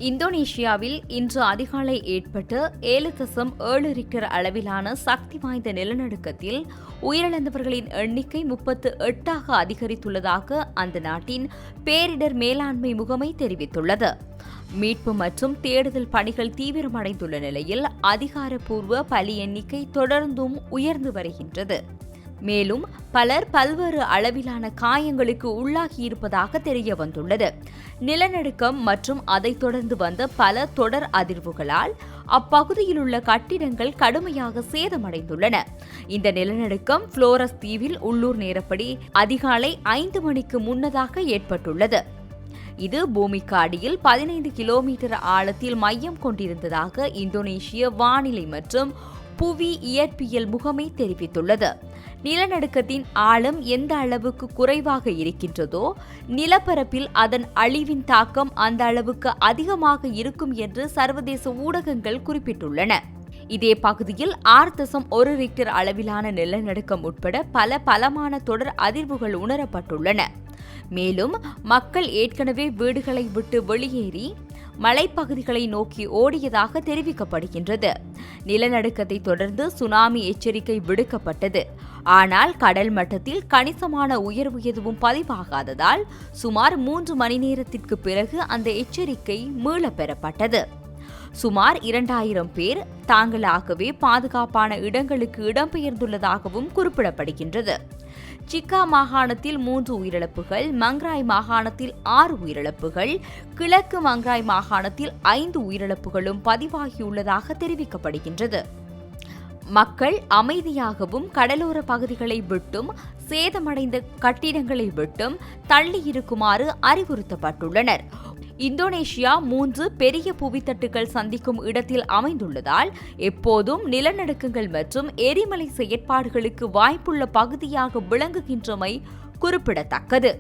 இந்தோனேஷியாவில் இன்று அதிகாலை ஏற்பட்ட 7.7 ரிக்டர் அளவிலான சக்தி வாய்ந்த நிலநடுக்கத்தில் உயிரிழந்தவர்களின் எண்ணிக்கை 38ஆக அதிகரித்துள்ளதாக அந்த நாட்டின் பேரிடர் மேலாண்மை முகமை தெரிவித்துள்ளது. மீட்பு மற்றும் தேடுதல் பணிகள் தீவிரமடைந்துள்ள நிலையில் அதிகாரப்பூர்வ பலி எண்ணிக்கை தொடர்ந்தும் உயர்ந்து வருகின்றது. மேலும் பலர் பல்வேறு அளவிலான காயங்களுக்கு உள்ளாகியிருப்பதாக தெரிய வந்துள்ளது. நிலநடுக்கம் மற்றும் அதைத் தொடர்ந்து வந்த பல தொடர் அதிர்வுகளால் அப்பகுதியில் உள்ள கட்டிடங்கள் கடுமையாக சேதமடைந்துள்ளன. இந்த நிலநடுக்கம் புளோரஸ் தீவில் உள்ளூர் நேரப்படி அதிகாலை 5 மணிக்கு முன்னதாக ஏற்பட்டுள்ளது. இது பூமிக்கு அடியில் 15 கிலோமீட்டர் ஆழத்தில் மையம் கொண்டிருந்ததாக இந்தோனேஷிய வானிலை மற்றும் புவி இயற்பியல் முகமை தெரிவித்துள்ளது. நிலநடுக்கத்தின் ஆழம் எந்த அளவுக்கு குறைவாக இருக்கின்றதோ நிலப்பரப்பில் அதன் அழிவின் தாக்கம் அந்த அளவுக்கு அதிகமாக இருக்கும் என்று சர்வதேச ஊடகங்கள் குறிப்பிட்டுள்ளன. இதே பகுதியில் 6.1 ரிக்டர் அளவிலான நிலநடுக்கம் உட்பட பல பலமான தொடர் அதிர்வுகள் உணரப்பட்டுள்ளன. மேலும் மக்கள் ஏற்கனவே வீடுகளை விட்டு வெளியேறி மலைப்பகுதிகளை நோக்கி ஓடியதாக தெரிவிக்கப்படுகின்றது. நிலநடுக்கத்தை தொடர்ந்து சுனாமி எச்சரிக்கை விடுக்கப்பட்டது. ஆனால் கடல் மட்டத்தில் கணிசமான உயர்வு எதுவும் பதிவாகாததால் சுமார் 3 மணி நேரத்திற்கு பிறகு அந்த எச்சரிக்கை மீளப் பெறப்பட்டது. சுமார் 2000 பேர் தாங்களாகவே பாதுகாப்பான இடங்களுக்கு இடம்பெயர்ந்துள்ளதாகவும் குறிப்பிடப்படுகின்றது. சிக்கா மாகாணத்தில் 3 உயிரிழப்புகள், மங்ராய் மாகாணத்தில் 6 உயிரிழப்புகள், கிழக்கு மங்ராய் மாகாணத்தில் 5 உயிரிழப்புகளும் பதிவாகியுள்ளதாக தெரிவிக்கப்படுகின்றது. மக்கள் அமைதியாகவும் கடலோர பகுதிகளை விட்டும் சேதமடைந்த கட்டிடங்களை விட்டும் தள்ளி இருக்குமாறு அறிவுறுத்தப்பட்டுள்ளனர். இந்தோனேஷியா 3 பெரிய புவித்தட்டுகள் சந்திக்கும் இடத்தில் அமைந்துள்ளதால் எப்போதும் நிலநடுக்கங்கள் மற்றும் எரிமலை செயற்பாடுகளுக்கு வாய்ப்புள்ள பகுதியாக விளங்குகின்றமை குறிப்பிடத்தக்கது.